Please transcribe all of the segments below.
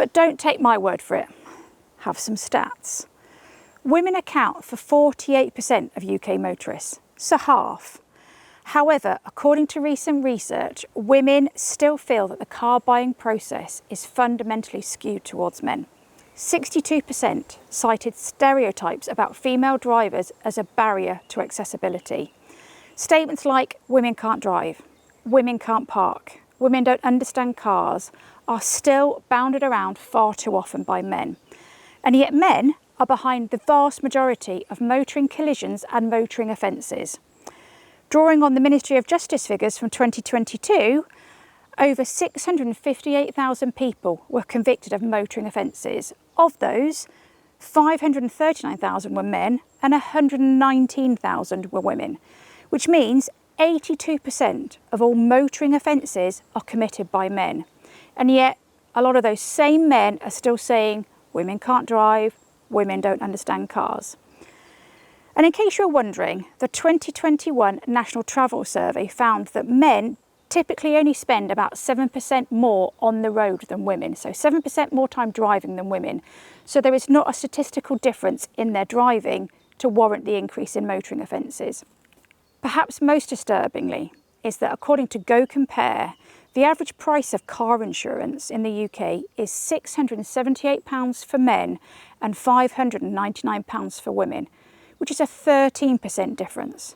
But don't take my word for it. Have some stats. Women account for 48% of UK motorists, so half. However, according to recent research, women still feel that the car buying process is fundamentally skewed towards men. 62% cited stereotypes about female drivers as a barrier to accessibility. Statements like women can't drive, women can't park, women don't understand cars are still bounded around far too often by men. And yet men are behind the vast majority of motoring collisions and motoring offences. Drawing on the Ministry of Justice figures from 2022, over 658,000 people were convicted of motoring offences. Of those, 539,000 were men and 119,000 were women, which means 82% of all motoring offences are committed by men. And yet, a lot of those same men are still saying women can't drive, women don't understand cars. And in case you're wondering, the 2021 National Travel Survey found that men typically only spend about 7% more on the road than women, so 7% more time driving than women. So there is not a statistical difference in their driving to warrant the increase in motoring offences. Perhaps most disturbingly is that according to Go Compare, the average price of car insurance in the UK is £678 for men and £599 for women, which is a 13% difference.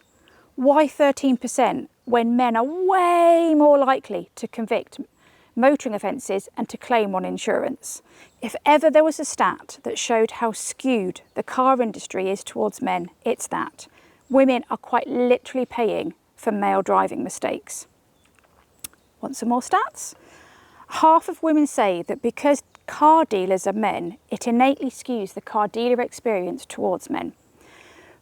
Why 13% when men are way more likely to convict motoring offences and to claim on insurance? If ever there was a stat that showed how skewed the car industry is towards men, it's that. Women are quite literally paying for male driving mistakes. Want some more stats? Half of women say that because car dealers are men, it innately skews the car dealer experience towards men.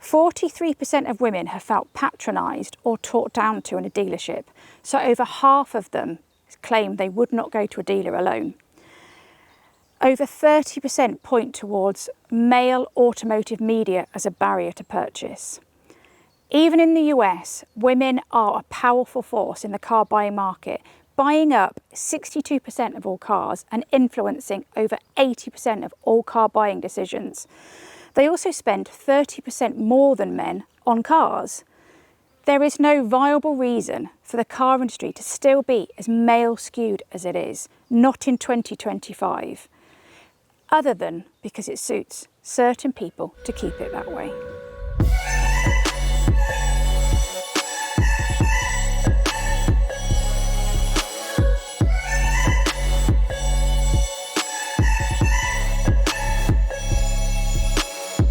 43% of women have felt patronised or talked down to in a dealership, so over half of them claim they would not go to a dealer alone. Over 30% point towards male automotive media as a barrier to purchase. Even in the US, women are a powerful force in the car buying market, buying up 62% of all cars and influencing over 80% of all car buying decisions. They also spend 30% more than men on cars. There is no viable reason for the car industry to still be as male skewed as it is, not in 2025, other than because it suits certain people to keep it that way.